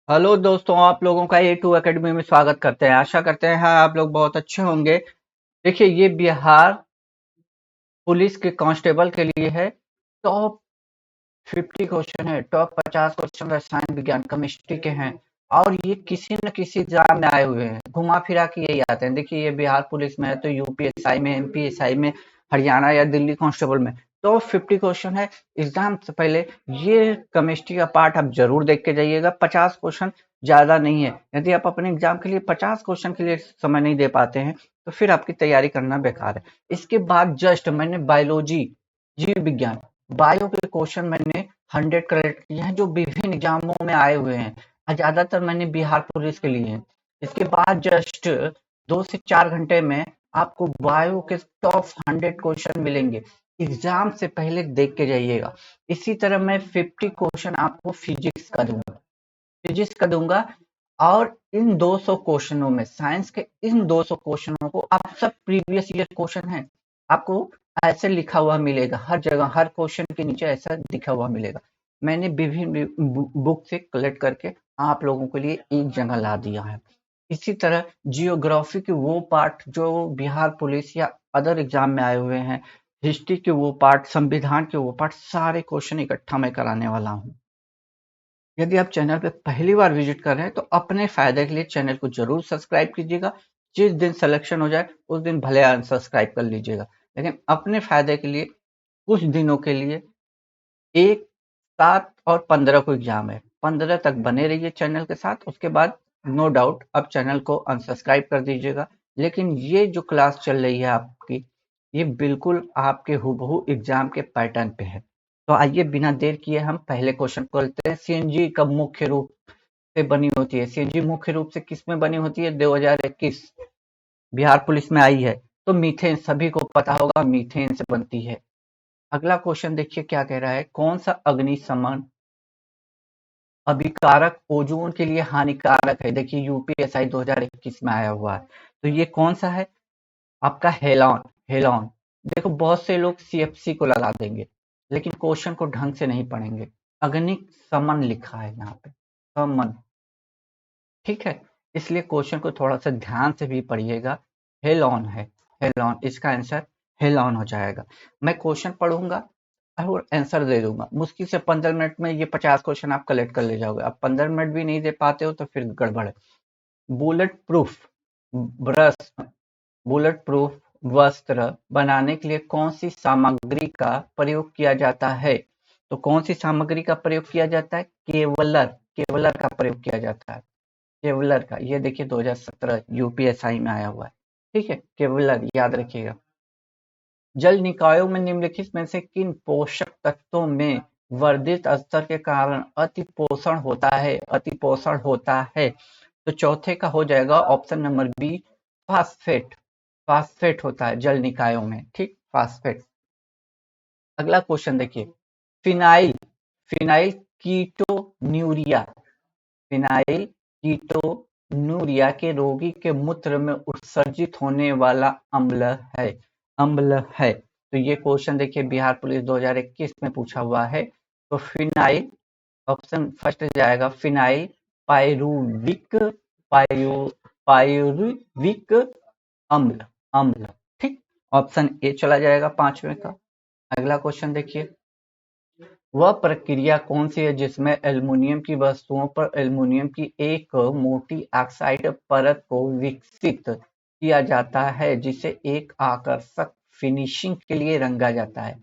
Hello दोस्तों, आप लोगों का A2 एकेडमी में स्वागत करते हैं। आशा करते हैं आप लोग बहुत अच्छे होंगे। देखिए, ये बिहार पुलिस के कांस्टेबल के लिए है। टॉप 50 क्वेश्चन है, टॉप 50 क्वेश्चन रसायन विज्ञान केमिस्ट्री के हैं। और ये किसी न किसी एग्जाम में आए हुए हैं, घुमा फिरा के यही आते हैं। देखिए, ये बिहार पुलिस में है तो यूपीएसआई में, एमपीएसआई में, हरियाणा या दिल्ली कांस्टेबल में टॉप 50 क्वेश्चन है। एग्जाम से पहले ये केमिस्ट्री का पार्ट आप जरूर देख के जाइएगा। 50 क्वेश्चन ज्यादा नहीं है। यदि आप अपने एग्जाम के लिए 50 क्वेश्चन के लिए समय नहीं दे पाते हैं तो फिर आपकी तैयारी करना बेकार है। इसके बाद जस्ट मैंने बायोलॉजी, जीव विज्ञान, बायो के क्वेश्चन मैंने 100 कलेक्ट किए हैं जो विभिन्न एग्जामों में आए हुए हैं और ज्यादातर मैंने बिहार पुलिस के लिए हैं। इसके बाद जस्ट 2 से 4 घंटे में आपको बायो के टॉप 100 क्वेश्चन मिलेंगे। एग्जाम से पहले देख के जाइएगा। इसी तरह मैं 50 क्वेश्चन आपको फिजिक्स का दूंगा। और इन 200 क्वेश्चनों में साइंस के इन 200 क्वेश्चनों को आप सब प्रीवियस ईयर क्वेश्चन है, आपको ऐसे लिखा हुआ मिलेगा। हर जगह हर क्वेश्चन के नीचे ऐसा लिखा हुआ मिलेगा। मैंने विभिन्न बुक से कलेक्ट करके आप लोगों के लिए एक जगह ला दिया है। इसी तरह जियोग्राफी के वो पार्ट जो बिहार पुलिस या अदर एग्जाम में आए हुए हैं, हिस्ट्री के वो पार्ट, संविधान के वो पार्ट, सारे क्वेश्चन इकट्ठा मैं कराने वाला हूँ। यदि आप चैनल पे पहली बार विजिट कर रहे हैं तो अपने फायदे के लिए चैनल को जरूर सब्सक्राइब कीजिएगा। जिस दिन सिलेक्शन हो जाए उस दिन भले अनसब्सक्राइब कर लीजिएगा, लेकिन अपने फायदे के लिए कुछ दिनों के लिए 1, 7 और 15 को एग्जाम है। 15 तक बने रहिए चैनल के साथ, उसके बाद नो डाउट अब चैनल को अनसब्सक्राइब कर दीजिएगा। लेकिन ये जो क्लास चल रही है आपकी, ये बिल्कुल आपके हूबहू एग्जाम के पैटर्न पे है। तो आइए बिना देर किए हम पहले क्वेश्चन को लेते हैं। सीएनजी कब मुख्य रूप से बनी होती है? सीएनजी मुख्य रूप से किस में बनी होती है? 2021 बिहार पुलिस में आई है। तो मीथेन, सभी को पता होगा, मीथेन से बनती है। अगला क्वेश्चन देखिए क्या कह रहा है। कौन सा अग्निशमन अभिकारक ओजोन के लिए हानिकारक है? देखिए, यूपीएसआई 2021 में आया हुआ है। तो ये कौन सा है? आपका हेलॉन। हेलॉन। देखो, बहुत से लोग सीएफसी को लगा देंगे लेकिन क्वेश्चन को ढंग से नहीं पढ़ेंगे। अग्निक समन लिखा है यहाँ पे, समन। ठीक है, इसलिए क्वेश्चन को थोड़ा सा ध्यान से भी पढ़िएगा। हेलॉन है, हेलॉन। इसका आंसर हेलॉन हो जाएगा। मैं क्वेश्चन पढ़ूंगा और आंसर दे दूंगा। मुश्किल से 15 मिनट में ये 50 क्वेश्चन आप कलेक्ट कर ले जाओगे। अब 15 मिनट भी नहीं दे पाते हो तो फिर गड़बड़ है। Bullet proof brush, bullet proof वस्त्र बनाने के लिए कौन सी सामग्री का प्रयोग किया जाता है? तो कौन सी सामग्री का प्रयोग किया जाता है? केवलर। केवलर का प्रयोग किया जाता है। केवलर का, ये देखिए 2017 यूपीएसआई में आया हुआ है। ठीक है, केवलर याद रखिएगा। जल निकायों में निम्नलिखित में से किन पोषक तत्वों में वर्धित स्तर के कारण अतिपोषण होता है? अतिपोषण होता है। तो चौथे का हो जाएगा option number B, phosphate. Phosphate होता है जल निकायों में। ठीक, फास्फेट। अगला क्वेश्चन देखिए। Phenyl, phenyl ketonuria, phenyl ketonuria के रोगी के मूत्र में उत्सर्जित होने वाला अम्ल है। अम्ल है। तो ये क्वेश्चन देखिए बिहार पुलिस 2021 में पूछा हुआ है। तो फिनाइल, ऑप्शन फर्स्ट जाएगा फिनाइल पायरुविक, पायु पायरुविक अम्ल, अम्ल। ठीक, ऑप्शन ए चला जाएगा पांचवें का। अगला क्वेश्चन देखिए। वह प्रक्रिया कौन सी है जिसमें एल्युमीनियम की वस्तुओं पर एल्युमीनियम की एक मोटी ऑक्साइड परत को विकसित किया जाता है जिसे एक आकर्षक फिनिशिंग के लिए रंगा जाता है?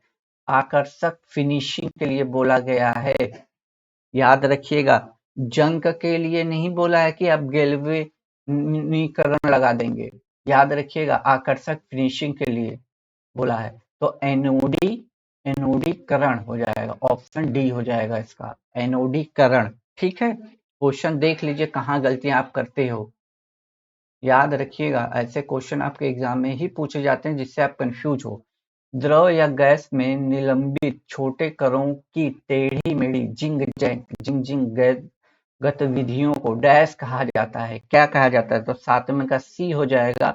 आकर्षक फिनिशिंग के लिए बोला गया है। याद रखिएगा, जंग के लिए नहीं बोला है कि आप गैल्वेनीकरण लगा देंगे। याद रखिएगा, आकर्षक फिनिशिंग के लिए बोला है। तो एनओडी, एनोडीकरण हो जाएगा। ऑप्शन डी हो जाएगा इसका, एनोडीकरण। ठीक है, क्वेश्चन देख लीजिए कहाँ गलतियां आप करते हो। याद रखिएगा, ऐसे क्वेश्चन आपके एग्जाम में ही पूछे जाते हैं जिससे आप कंफ्यूज हो। द्रव या गैस में निलंबित छोटे कणों की टेढ़ी मेढ़ी जिंग जैंग जिंग जिंग गतिविधियों को डैश कहा जाता है? क्या कहा जाता है? तो सातवें का सी हो जाएगा,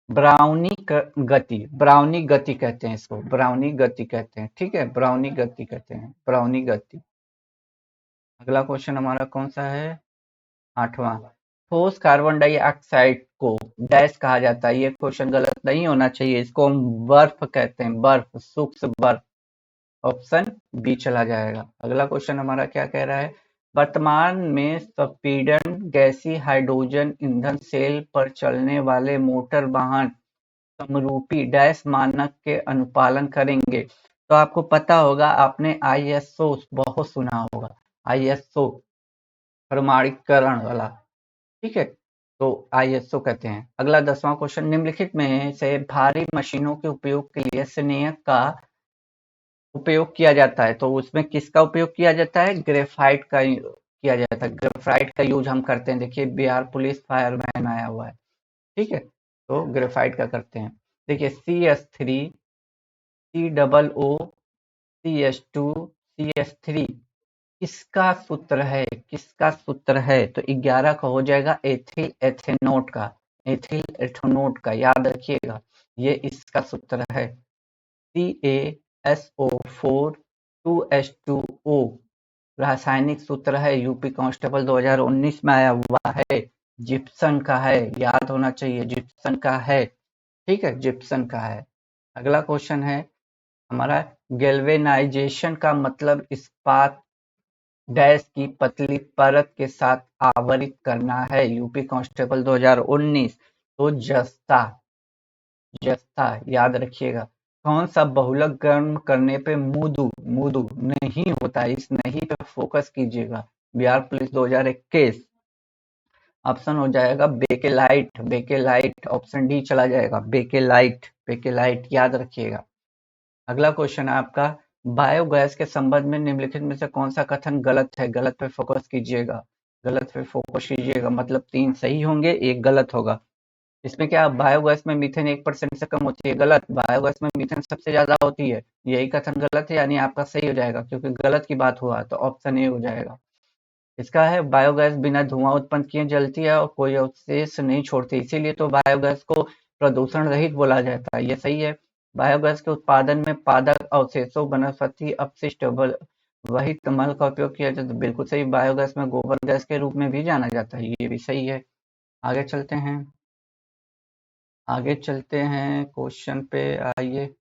ब्राउनी गति। ब्राउनी गति कहते हैं इसको, ब्राउनी गति कहते हैं। ठीक है, ब्राउनी गति कहते हैं, ब्राउनी गति। अगला क्वेश्चन हमारा कौन सा है? 8वां। ठोस कार्बन डाइऑक्साइड को डैश कहा जाता है? ये क्वेश्चन गलत नहीं होना चाहिए, इसको हम बर्फ कहते हैं, बर्फ, सूक्ष्म बर्फ। ऑप्शन बी चला जाएगा। अगला क्वेश्चन हमारा क्या कह रहा है? वर्तमान में संपीड़न गैसीय हाइड्रोजन ईंधन सेल पर चलने वाले मोटर वाहन समरूपी डैश मानक के अनुपालन करेंगे। तो आपको पता होगा, आपने आईएसओ बहुत सुना होगा, आईएसओ प्रमाणीकरण वाला। ठीक है, तो आईएसओ कहते हैं। अगला 10वां क्वेश्चन, निम्नलिखित में से भारी मशीनों के उपयोग के लिए स्नेहक का उपयोग किया जाता है? तो उसमें किसका उपयोग किया जाता है? ग्रेफाइट का किया जाता है। ग्रेफाइट का यूज हम करते हैं, देखिए बिहार पुलिस फायरमैन आया हुआ है। ठीक है, तो ग्रेफाइट का करते हैं। देखिए CS3, COO, CS2, CS3 किसका सूत्र है? किसका सूत्र है? तो 11 का हो जाएगा एथिल एथेनोट का, एथिल एथेनोट का, याद रखिएगा, ये इसका सूत्र है। CaSO4 2H2O रासायनिक सूत्र है, यूपी कांस्टेबल 2019 में आया हुआ है, जिप्सन का है, याद होना चाहिए, जिप्सन का है। ठीक है, जिप्सन का है। अगला क्वेश्चन है हमारा, गैल्वेनाइजेशन का मतलब इस्पात डैश की पतली परत के साथ आवरित करना है, यूपी कांस्टेबल 2019। तो जस्ता, जस्ता याद रखिएगा। कौन सा बहुलक गर्म करने पे मुदु, मुदु नहीं होता है, इस नहीं पे फोकस कीजिएगा। बिहार पुलिस 2021। ऑप्शन हो जाएगा बेकेलाइट, बेकेलाइट, ऑप्शन डी चला जाएगा, बेकेलाइट, बेकेलाइट याद रखिएगा। अगला क्वेश्चन है आपका, बायोगैस के संबंध में निम्नलिखित में से कौन सा कथन गलत है? गलत पे फोकस कीजिएगा, गलत पे फोकस कीजिएगा, मतलब 3 सही होंगे, 1 गलत होगा। इसमें क्या, बायोगैस में मीथेन 1% से कम होती है? गलत, बायोगैस में मीथेन सबसे ज्यादा होती है। यही कथन गलत है, यानी आपका सही हो जाएगा, क्योंकि गलत की बात हुआ तो ऑप्शन ए हो जाएगा। इसका है, बायोगैस बिना धुआं उत्पन्न किए जलती है और कोई अवशेष नहीं छोड़ती, इसीलिए तो बायोगैस को प्रदूषण रहित बोला जाता है, ये सही है। बायोगैस के उत्पादन में पादप अवशेषों, वनस्पति अपशिष्ट, वहित मल का उपयोग किया जाता है, बिल्कुल सही। बायोगैस में गोबर गैस के रूप में भी जाना जाता है, ये भी सही है। आगे चलते हैं, आगे चलते हैं क्वेश्चन पे आइए।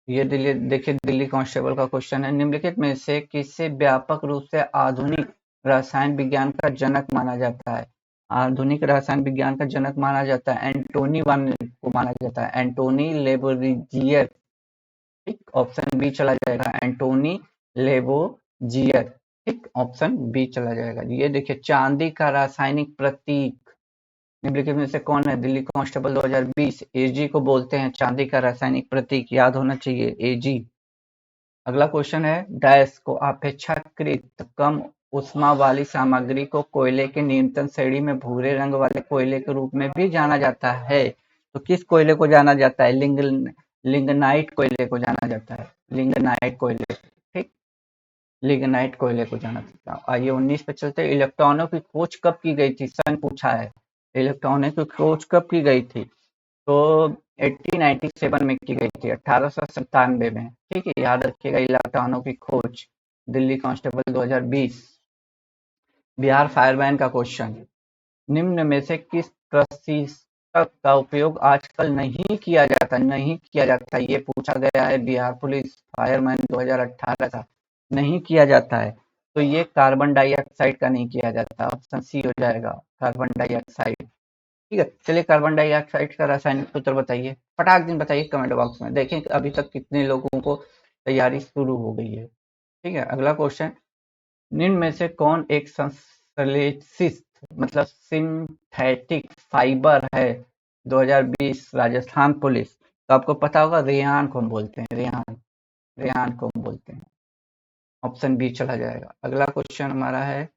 ये दिल्ली, देखिए दिल्ली कांस्टेबल का क्वेश्चन है, निम्नलिखित में से किसे व्यापक रूप से आधुनिक रसायन विज्ञान का जनक माना जाता है? आधुनिक रसायन विज्ञान का जनक माना जाता है, एंटोनी वन को माना जाता है, एंटोनी लेबोरिजियर। ठीक, ऑप्शन बी चला जाएगा, एंटोनी लेबोजियर। ठीक, ऑप्शन बी चला जाएगा। ये देखिए, चांदी का रासायनिक प्रतीक निम्नलिखित में से कौन है? दिल्ली कांस्टेबल 2020, एजी को बोलते हैं चांदी का रासायनिक प्रतीक, याद होना चाहिए, एजी। अगला क्वेश्चन है, डैश को अपेक्षाकृत कम ऊष्मा वाली सामग्री को कोयले के न्यूनतम श्रेणी में भूरे रंग वाले कोयले के रूप में भी जाना जाता है। तो किस कोयले को जाना जाता है? लिंगनाइट कोयले को जाना जाता है, लिंगनाइट कोयले। ठीक, लिग्नाइट कोयले को जाना जाता है। आइए 19 पे चलते हैं, इलेक्ट्रॉनों की खोज कब की गई थी? सन पूछा है, इलेक्ट्रॉनों की खोज कब की गई थी? तो 1897 में की गई थी, 1897 में। ठीक है, याद रखिएगा, इलेक्ट्रॉनों की खोज, दिल्ली कांस्टेबल 2020। बिहार फायरमैन का क्वेश्चन, निम्न में से किस प्रशिक्षक का उपयोग आजकल नहीं किया जाता? नहीं किया जाता, ये पूछा गया है, बिहार पुलिस फायरमैन 2018 का, नहीं किया जाता है। तो ये कार्बन डाइऑक्साइड का नहीं किया जाता, ऑप्शन सी हो जाएगा, कार्बन डाइऑक्साइड। ठीक है, चलिए कार्बन डाइऑक्साइड का रासायनिक सूत्र बताइए, फटाक दिन बताइए कमेंट बॉक्स में, देखें कि अभी तक कितने लोगों को तैयारी शुरू हो गई है। ठीक है, अगला क्वेश्चन, निम्न में से कौन एक संश्लेषित मतलब सिंथेटिक फाइबर है? 2020 राजस्थान पुलिस। तो आपको पता होगा, रेयान कौन बोलते हैं, रेयान, रेयान कौन बोलते हैं, ऑप्शन बी चला जाएगा। अगला क्वेश्चन हमारा है,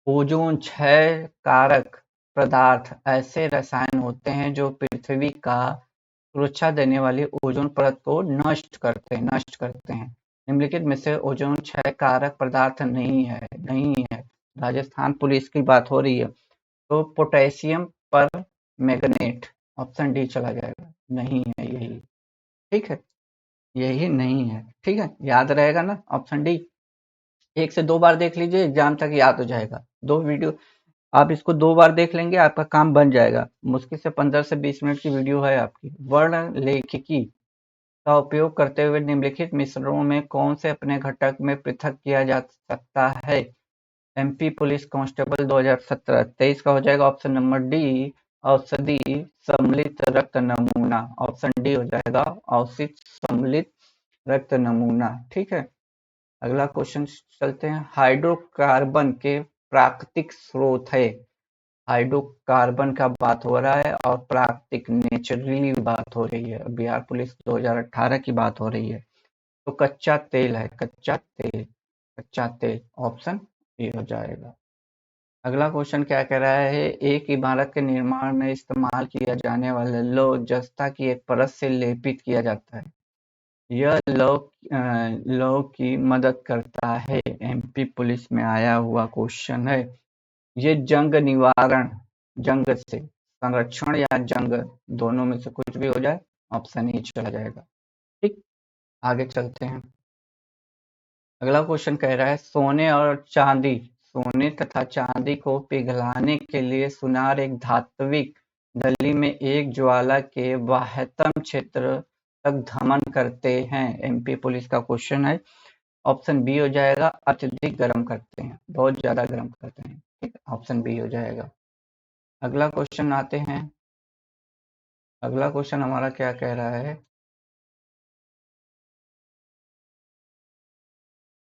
ओजोन क्षय कारक पदार्थ ऐसे रसायन होते हैं जो पृथ्वी का सुरक्षा देने वाली ओजोन परत को नष्ट करते हैं, नष्ट करते हैं। निम्नलिखित में से ओजोन क्षय कारक पदार्थ नहीं है, नहीं है। राजस्थान पुलिस की बात हो रही है, तो पोटेशियम पर मैग्नेट, ऑप्शन डी चला जाएगा, नहीं है यही। ठीक है, यही नहीं है, ठीक है, याद रहेगा ना, ऑप्शन डी। एक से दो बार देख लीजिए, एग्जाम तक याद हो जाएगा। दो वीडियो आप इसको दो बार देख लेंगे, आपका काम बन जाएगा। मुश्किल से 15 से 20 मिनट की वीडियो है आपकी। वर्ण लेखिकी का उपयोग करते हुए निम्नलिखित मिश्रणों में कौन से अपने घटक में पृथक किया जा सकता है? MP police constable 2017। 23 का हो जाएगा ऑप्शन नंबर डी औषधि सम्मिलित रक्त नमूना। ऑप्शन डी हो जाएगा औषधि सम्मिलित रक्त नमूना। ठीक है, अगला क्वेश्चन चलते हैं। हाइड्रोकार्बन के प्राकृतिक स्रोत है। हाइड्रोकार्बन का बात हो रहा है और प्राकृतिक नेचुरली बात हो रही है। बिहार पुलिस 2018 की बात हो रही है। तो कच्चा तेल है, कच्चा तेल, कच्चा तेल ऑप्शन ए हो जाएगा। अगला क्वेश्चन क्या कह रहा है? एक इमारत के निर्माण में इस्तेमाल किया जाने वाला लौह जस्ता की एक परत से लेपित किया जाता है। यह लौह की मदद करता है। एमपी पुलिस में आया हुआ क्वेश्चन है। ये जंग निवारण, जंग से संरक्षण या जंग, दोनों में से कुछ भी हो जाए, ऑप्शन ए चला जाएगा। ठीक, आगे चलते हैं। अगला क्वेश्चन कह रहा है सोने और चांदी, सोने तथा चांदी को पिघलाने के लिए सुनार एक धात्विक नली में एक ज्वाला के बाह्यतम क्षेत्र तक धमन करते हैं। एमपी पुलिस का क्वेश्चन है। ऑप्शन बी हो जाएगा अत्यधिक गर्म करते हैं, बहुत ज्यादा गर्म करते हैं। ठीक, ऑप्शन बी हो जाएगा। अगला क्वेश्चन आते हैं। अगला क्वेश्चन हमारा क्या कह रहा है?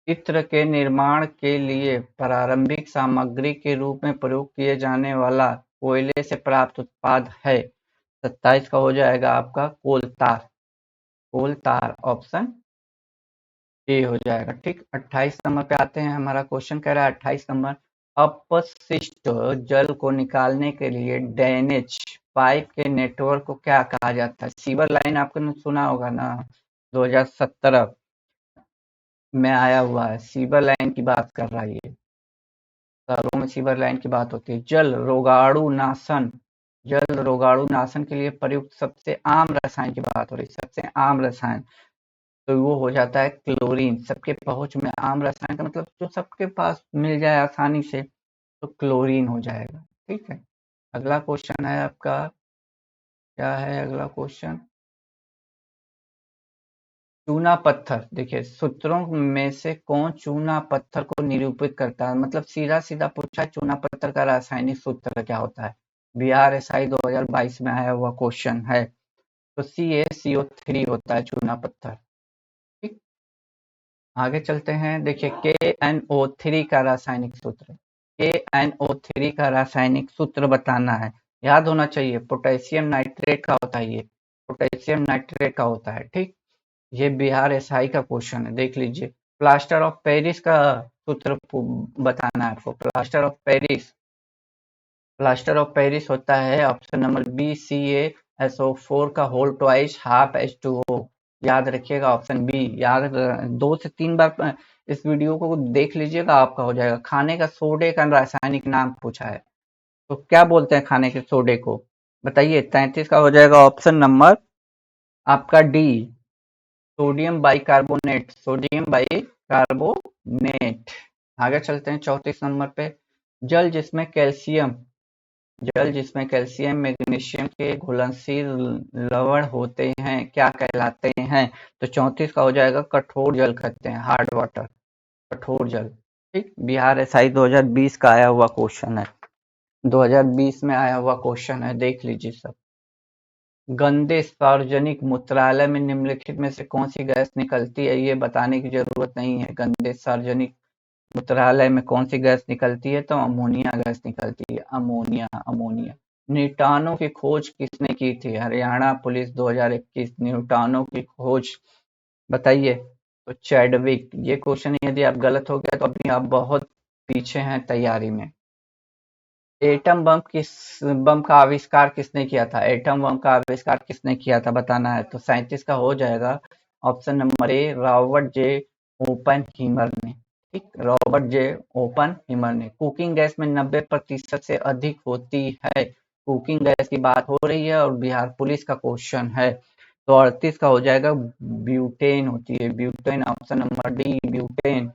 चित्र के निर्माण के लिए प्रारंभिक सामग्री के रूप में प्रयोग किए जाने वाला कोयले से प्राप्त उत्पाद है। 27 का हो जाएगा आपका कोलतार। कोलतार ऑप्शन ए हो जाएगा। ठीक, 28 नंबर पे आते हैं। हमारा क्वेश्चन कह रहा है 28 नंबर, अपशिष्ट जल को निकालने के लिए ड्रेनेज पाइप के नेटवर्क को क्या कहा जाता है? सीवर लाइन आपने सुना होगा ना, 2017 में आया हुआ है। सीवर लाइन की बात कर रहा है ये। शहरों में सीवर लाइन की बात होती है। जल रोगाणु नाशन, जल रोगाणु नाशन के लिए प्रयुक्त सबसे आम रसायन की बात हो रही है। सबसे आम रसायन तो वो हो जाता है क्लोरीन। सबके पहुंच में आम रसायन का मतलब जो सबके पास मिल जाए आसानी से, तो क्लोरीन हो जाएगा। ठीक है, अगला क्वेश्चन है आपका, क्या है अगला क्वेश्चन? चूना पत्थर, देखिए सूत्रों में से कौन चूना पत्थर को निरूपित करता है? मतलब सीधा सीधा पूछा है, चूना पत्थर का रासायनिक सूत्र क्या होता है? बिहार एसआई 2022 में आया हुआ क्वेश्चन है। तो CaCO3 होता है चूना पत्थर। ठीक, आगे चलते हैं। देखिए KNO3 का रासायनिक सूत्र, KNO3 का रासायनिक सूत्र बताना है, याद होना चाहिए। पोटेशियम नाइट्रेट का होता है ये, पोटेशियम नाइट्रेट का होता है। ठीक, ये बिहार एसआई का क्वेश्चन है, देख लीजिए। प्लास्टर ऑफ पेरिस का सूत्र बताना है आपको। प्लास्टर ऑफ पेरिस होता है ऑप्शन नंबर बी CaSO4 का होल ट्वाइस हाफ H2O। याद रखिएगा ऑप्शन बी। याद 2 से 3 बार इस वीडियो को देख लीजिएगा, आपका हो जाएगा। खाने का सोडे का रासायनिक नाम पूछा है, तो क्या बोलते हैं खाने के सोडे को? बताइए। 33 का हो जाएगा ऑप्शन नंबर आपका D sodium bicarbonate, sodium bicarbonate. आगे चलते हैं 34 नंबर पे। जल जिसमें कैल्शियम, जल जिसमें कैल्शियम मैग्नीशियम के घुलनशील लवण होते हैं क्या कहलाते हैं? तो 34 का हो जाएगा कठोर जल कहते हैं, हार्ड वाटर, कठोर जल। ठीक, बिहार एसआई 2020 का आया हुआ क्वेश्चन है। 2020 में आया हुआ क्वेश्चन है, देख लीजिए सब। गंदे सार्वजनिक मूत्रालय में निम्नलिखित में से कौन सी गैस निकलती है? ये बताने की जरूरत नहीं है। गंदे सार्वजनिक मूत्रालय में कौन सी गैस निकलती है? तो अमोनिया गैस निकलती है, अमोनिया, अमोनिया। न्यूट्रॉनों की खोज किसने की थी? हरियाणा पुलिस 2021। न्यूट्रॉनों की खोज बताइए। तो चैडविक। ये क्वेश्चन यदि आप गलत हो गया तो अभी आप बहुत पीछे हैं तैयारी में। एटम बम का आविष्कार किसने किया था? एटम बम का आविष्कार किसने किया था बताना है। तो 37 का हो जाएगा option number a Robert J Oppenheimer ने। ठीक, रॉबर्ट जे ओपन हीमर ने। कुकिंग गैस में 90% से अधिक होती है। कुकिंग गैस की बात हो रही है और बिहार पुलिस का क्वेश्चन है। तो 38 का हो जाएगा ब्यूटेन होती है, butane. Option number D butane.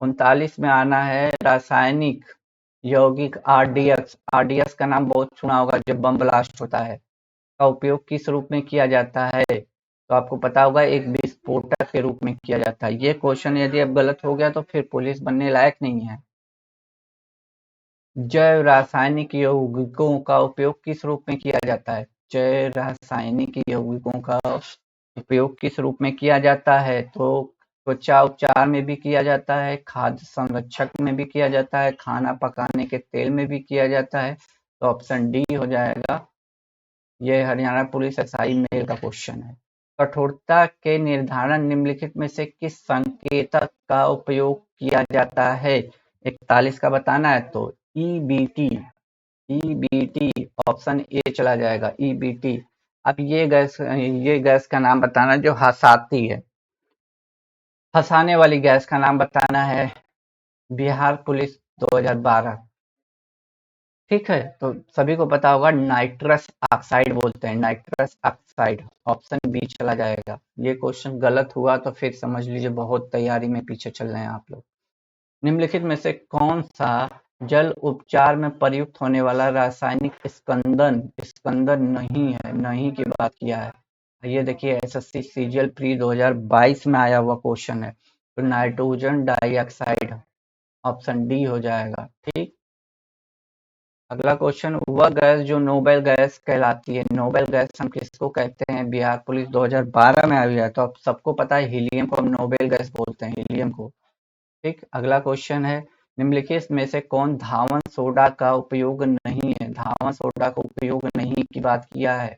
39 में आना है रासायनिक यौगिक आरडीएक्स। आरडीएक्स का नाम बहुत सुना होगा जब बम ब्लास्ट होता है। का उपयोग किस रूप में किया जाता है? तो आपको पता होगा एक विस्फोटक के रूप में किया जाता है। ये क्वेश्चन यदि अब गलत हो गया तो फिर पुलिस बनने लायक नहीं है। जैव रासायनिक यौगिकों का उपयोग किस रूप में किया जाता है? जैव रासायनिक यौगिकों का उपयोग किस रूप में किया जाता है? तो त्वचा उपचार में भी किया जाता है, खाद्य संरक्षक में भी किया जाता है, खाना पकाने के तेल में भी किया जाता है। तो ऑप्शन डी हो जाएगा। ये हरियाणा पुलिस एसआई मेल का क्वेश्चन है। कठोरता के निर्धारण निम्नलिखित में से किस संकेतक का उपयोग किया जाता है? 41 का बताना है तो ईबीटी। ईबीटी ऑप्शन ए चला जाएगा, ईबीटी। अब ये गैस का नाम बताना जो हंसाती है, हंसाने वाली गैस का नाम बताना है। बिहार पुलिस 2012। ठीक है, तो सभी को पता होगा नाइट्रस ऑक्साइड बोलते हैं, नाइट्रस ऑक्साइड। ऑप्शन बी चला जाएगा। ये क्वेश्चन गलत हुआ तो फिर समझ लीजिए बहुत तैयारी में पीछे चल रहे हैं आप लोग। निम्नलिखित में से कौन सा जल उपचार में प्रयुक्त होने वाला रासायनिक स्कंदन नहीं है? नहीं की बात किया है। ये देखिए एसएससी सीजीएल प्री 2022 में आया हुआ क्वेश्चन है। तो नाइट्रोजन डाइऑक्साइड ऑप्शन डी हो जाएगा। ठीक, अगला क्वेश्चन, वह गैस जो नोबेल गैस कहलाती है, नोबेल गैस हम किसको कहते हैं? बिहार पुलिस 2012 में आई है। तो अब सबको पता है हीलियम को हम नोबेल गैस बोलते हैं, हीलियम को। ठीक, अगला क्वेश्चन है, निम्नलिखित में से कौन धावन सोडा का उपयोग नहीं है? धावन सोडा का उपयोग नहीं की बात किया है।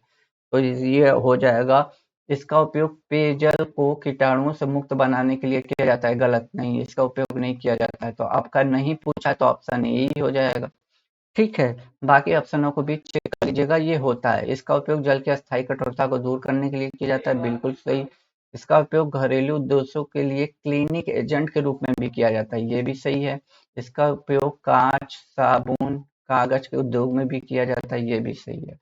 तो ये हो जाएगा, इसका उपयोग पेयजल को कीटाणुओं से मुक्त बनाने के लिए किया जाता है। गलत, नहीं, इसका उपयोग नहीं किया जाता है। तो आपका नहीं पूछा है तो ऑप्शन ए ही हो जाएगा। ठीक है, बाकी ऑप्शनों को भी चेक कर लीजिएगा। ये होता है, इसका उपयोग जल की अस्थायी कठोरता को दूर करने के लिए किया जाता है। बिल्कुल सही। इसका उपयोग घरेलू उद्देश्यों के लिए क्लीनिक एजेंट के रूप में भी किया जाता है। ये भी सही है। इसका उपयोग कांच, साबुन, कागज के उद्योग में भी किया जाता है। ये भी सही है।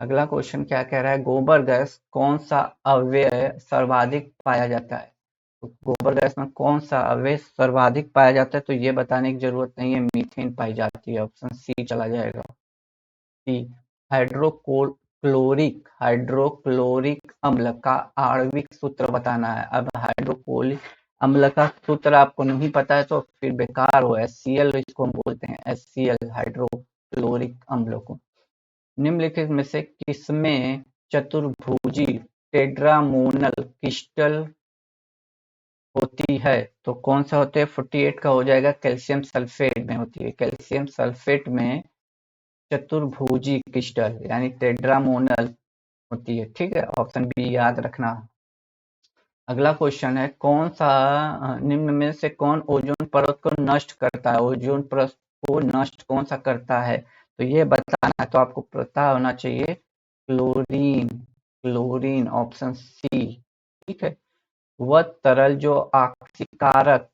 अगला क्वेश्चन क्या कह रहा है, गोबर गैस कौन सा अव्यय सर्वाधिक पाया जाता है? तो गोबर गैस में कौन सा अव्यय सर्वाधिक पाया जाता है? तो ये बताने की जरूरत नहीं है, मीथेन पाई जाती है। ऑप्शन सी चला जाएगा। सी, हाइड्रोक्लोरिक अम्ल का आणविक सूत्र बताना है। अब हाइड्रोक्लोरिक अम्ल का सूत्र आपको नहीं पता है तो फिर बेकार हो। HCl इसको हम बोलते हैं, HCl हाइड्रोक्लोरिक अम्ल को। निम्नलिखित में से किसमें चतुर्भुजी टेट्रामोनल क्रिस्टल होती है? तो कौन सा होते हैं? 48 का हो जाएगा, कैल्शियम सल्फेट में होती है। कैल्शियम सल्फेट में चतुर्भुजी क्रिस्टल यानी टेट्रामोनल होती है। ठीक है, ऑप्शन बी याद रखना। अगला क्वेश्चन है, कौन सा निम्न में से कौन ओजोन परत को नष्ट करता है? ओजोन परत को नष्ट कौन सा करता है? तो ये बताना है, तो आपको पता होना चाहिए क्लोरीन। Chlorine option C. ठीक है, वह तरल जो ऑक्सीकारक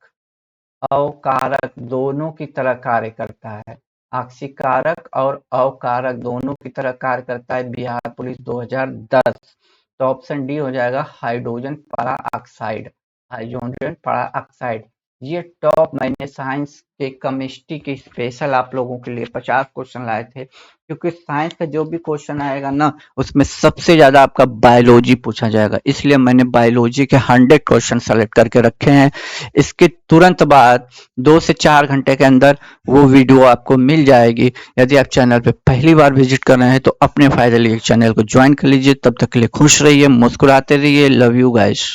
अवकारक दोनों की तरह कार्य करता है। ऑक्सीकारक और अवकारक दोनों की तरह कार्य करता है। बिहार पुलिस 2010। तो ऑप्शन डी हो जाएगा, हाइड्रोजन परा ऑक्साइड। हाइड्रोजन परा ऑक्साइड। ये टॉप मैंने साइंस के केमिस्ट्री के स्पेशल आप लोगों के लिए 50 क्वेश्चन लाए थे, क्योंकि साइंस का जो भी क्वेश्चन आएगा ना उसमें सबसे ज्यादा आपका बायोलॉजी पूछा जाएगा। इसलिए मैंने बायोलॉजी के 100 क्वेश्चन सेलेक्ट करके रखे हैं। इसके तुरंत बाद 2 से 4 घंटे के अंदर वो वीडियो आपको मिल जाएगी। यदि आप चैनल पे पहली बार विजिट कर रहे हैं तो अपने फायदे लिए चैनल को ज्वाइन कर लीजिए। तब तक के लिए खुश रहिए, मुस्कुराते रहिए। Love you guys.